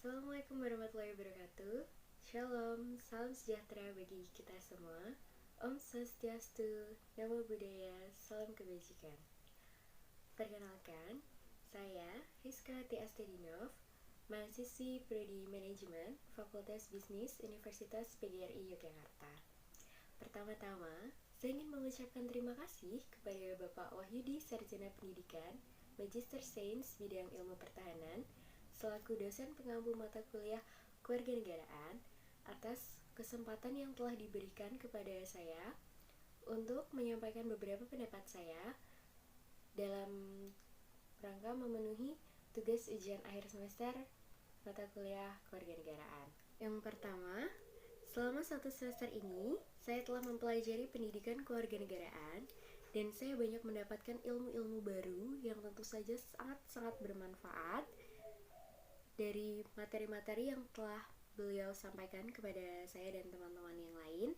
Assalamualaikum warahmatullahi wabarakatuh. Shalom, salam sejahtera bagi kita semua. Om Swastiastu, Namo Buddhaya, salam kebajikan. Perkenalkan, saya Rizka Tiastedinov, mahasiswi Prodi Manajemen, Fakultas Bisnis Universitas PGRI Yogyakarta. Pertama-tama, saya ingin mengucapkan terima kasih kepada Bapak Wahyudi Sarjana Pendidikan, Magister Sains bidang Ilmu Pertahanan, selaku dosen pengampu mata kuliah Kewarganegaraan atas kesempatan yang telah diberikan kepada saya untuk menyampaikan beberapa pendapat saya dalam rangka memenuhi tugas ujian akhir semester mata kuliah Kewarganegaraan. Yang pertama, selama 1 semester ini, saya telah mempelajari pendidikan kewarganegaraan dan saya banyak mendapatkan ilmu-ilmu baru yang tentu saja sangat-sangat bermanfaat dari materi-materi yang telah beliau sampaikan kepada saya dan teman-teman yang lain,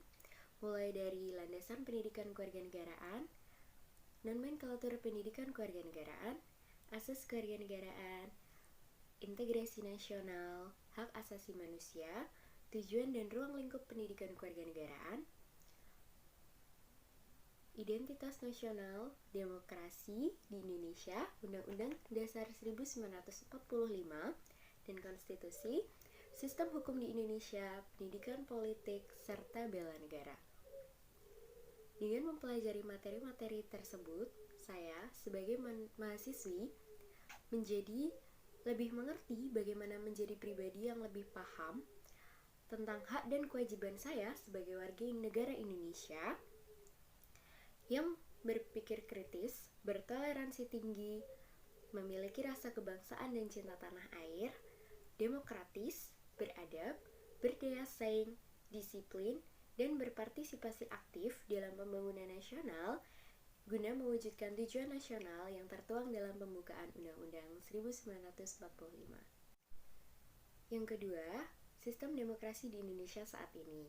mulai dari landasan pendidikan kewarganegaraan, nomenklatur pendidikan kewarganegaraan, asas kewarganegaraan, integrasi nasional, hak asasi manusia, tujuan dan ruang lingkup pendidikan kewarganegaraan, identitas nasional, demokrasi di Indonesia, Undang-Undang Dasar 1945, dan konstitusi, sistem hukum di Indonesia, pendidikan politik, serta bela negara. Dengan mempelajari materi-materi tersebut, saya sebagai mahasiswi menjadi lebih mengerti bagaimana menjadi pribadi yang lebih paham tentang hak dan kewajiban saya sebagai warga negara Indonesia yang berpikir kritis, bertoleransi tinggi, memiliki rasa kebangsaan dan cinta tanah air, demokratis, beradab, berdaya saing, disiplin, dan berpartisipasi aktif dalam pembangunan nasional guna mewujudkan tujuan nasional yang tertuang dalam pembukaan Undang-Undang 1945. Yang kedua, sistem demokrasi di Indonesia saat ini.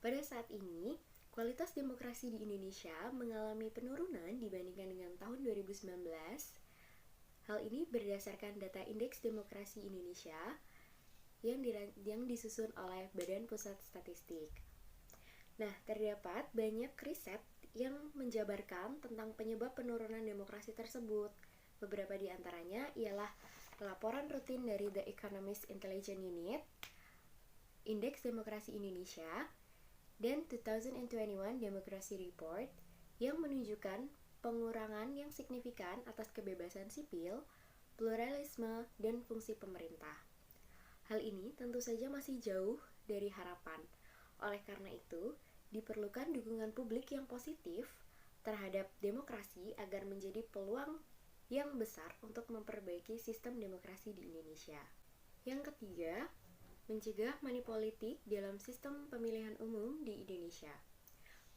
Pada saat ini, kualitas demokrasi di Indonesia mengalami penurunan dibandingkan dengan tahun 2019. Hal ini berdasarkan data Indeks Demokrasi Indonesia yang disusun oleh Badan Pusat Statistik. Nah, terdapat banyak riset yang menjabarkan tentang penyebab penurunan demokrasi tersebut. Beberapa di antaranya ialah laporan rutin dari The Economist Intelligence Unit, Indeks Demokrasi Indonesia, dan 2021 Democracy Report yang menunjukkan pengurangan yang signifikan atas kebebasan sipil, pluralisme, dan fungsi pemerintah. Hal ini tentu saja masih jauh dari harapan. Oleh karena itu, diperlukan dukungan publik yang positif terhadap demokrasi agar menjadi peluang yang besar untuk memperbaiki sistem demokrasi di Indonesia. Yang ketiga, mencegah money politik dalam sistem pemilihan umum di Indonesia.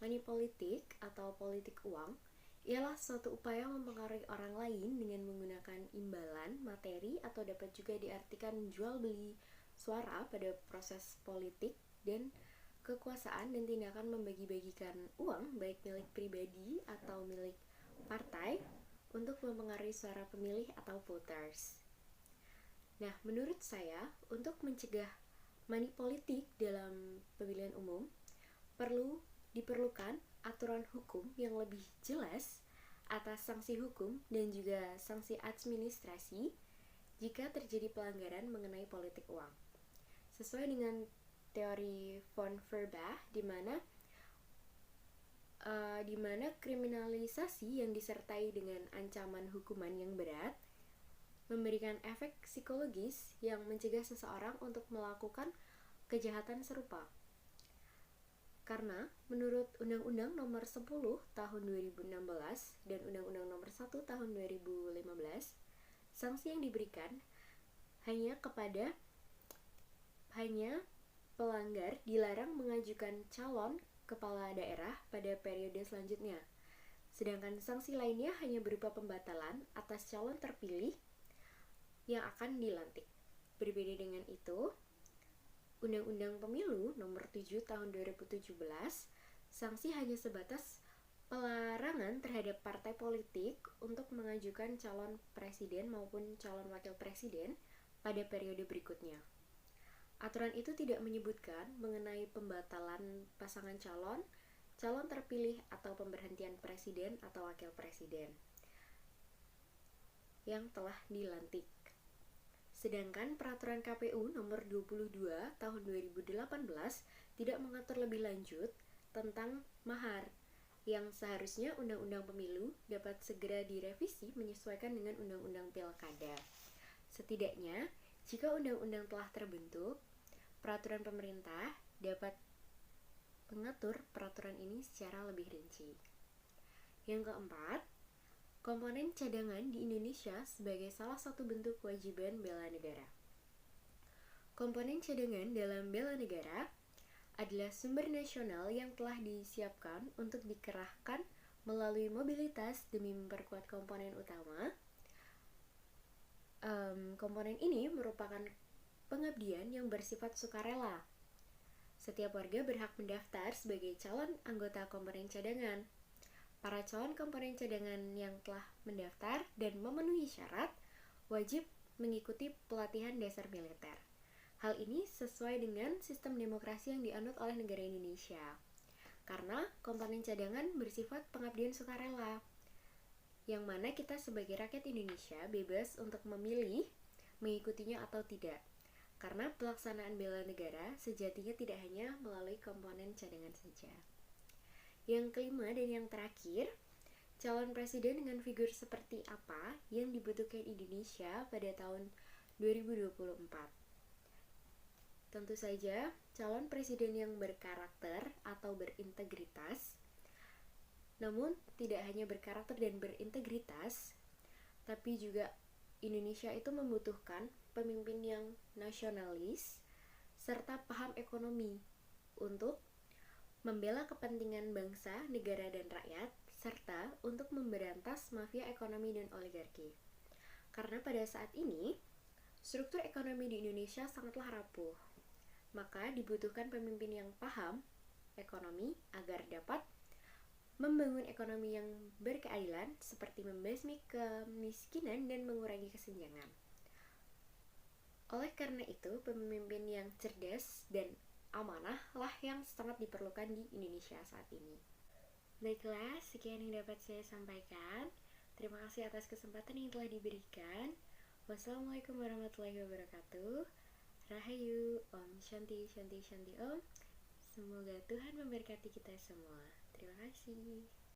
Money politik atau politik uang ialah suatu upaya mempengaruhi orang lain dengan menggunakan imbalan, materi, atau dapat juga diartikan jual beli suara pada proses politik dan kekuasaan dan tindakan membagi-bagikan uang baik milik pribadi atau milik partai untuk mempengaruhi suara pemilih atau voters. Nah, menurut saya, untuk mencegah money politik dalam pemilihan umum, diperlukan aturan hukum yang lebih jelas atas sanksi hukum dan juga sanksi administrasi jika terjadi pelanggaran mengenai politik uang. Sesuai dengan teori von Feuerbach, di mana kriminalisasi yang disertai dengan ancaman hukuman yang berat memberikan efek psikologis yang mencegah seseorang untuk melakukan kejahatan serupa. Karena menurut Undang-Undang Nomor 10 Tahun 2016 dan Undang-Undang Nomor 1 Tahun 2015, sanksi yang diberikan hanya pelanggar dilarang mengajukan calon kepala daerah pada periode selanjutnya. Sedangkan sanksi lainnya hanya berupa pembatalan atas calon terpilih yang akan dilantik. Berbeda dengan itu, Undang-Undang Pemilu Nomor 7 Tahun 2017, sanksi hanya sebatas pelarangan terhadap partai politik untuk mengajukan calon presiden maupun calon wakil presiden pada periode berikutnya. Aturan itu tidak menyebutkan mengenai pembatalan pasangan calon, calon terpilih atau pemberhentian presiden atau wakil presiden yang telah dilantik. Sedangkan peraturan KPU nomor 22 tahun 2018 tidak mengatur lebih lanjut tentang mahar yang seharusnya Undang-Undang Pemilu dapat segera direvisi menyesuaikan dengan Undang-Undang Pilkada. Setidaknya, jika undang-undang telah terbentuk, peraturan pemerintah dapat mengatur peraturan ini secara lebih rinci. Yang keempat, komponen cadangan di Indonesia sebagai salah satu bentuk kewajiban bela negara. Komponen cadangan dalam bela negara adalah sumber nasional yang telah disiapkan untuk dikerahkan melalui mobilitas demi memperkuat komponen utama. Komponen ini merupakan pengabdian yang bersifat sukarela. Setiap warga berhak mendaftar sebagai calon anggota komponen cadangan. Para calon komponen cadangan yang telah mendaftar dan memenuhi syarat wajib mengikuti pelatihan dasar militer. Hal ini sesuai dengan sistem demokrasi yang dianut oleh negara Indonesia. Karena komponen cadangan bersifat pengabdian sukarela, yang mana kita sebagai rakyat Indonesia bebas untuk memilih mengikutinya atau tidak. Karena pelaksanaan bela negara sejatinya tidak hanya melalui komponen cadangan saja. Yang kelima dan yang terakhir, calon presiden dengan figur seperti apa yang dibutuhkan Indonesia pada tahun 2024? Tentu saja, calon presiden yang berkarakter atau berintegritas. Namun, tidak hanya berkarakter dan berintegritas, tapi juga Indonesia itu membutuhkan pemimpin yang nasionalis serta paham ekonomi untuk membela kepentingan bangsa, negara, dan rakyat, serta untuk memberantas mafia ekonomi dan oligarki. Karena pada saat ini, struktur ekonomi di Indonesia sangatlah rapuh. Maka dibutuhkan pemimpin yang paham ekonomi agar dapat membangun ekonomi yang berkeadilan seperti membasmi kemiskinan dan mengurangi kesenjangan. Oleh karena itu, pemimpin yang cerdas dan amanah lah yang sangat diperlukan di Indonesia saat ini. Baiklah, sekian yang dapat saya sampaikan. Terima kasih atas kesempatan yang telah diberikan. Wassalamualaikum warahmatullahi wabarakatuh. Rahayu, Om Shanti Shanti Shanti Om. Semoga Tuhan memberkati kita semua. Terima kasih.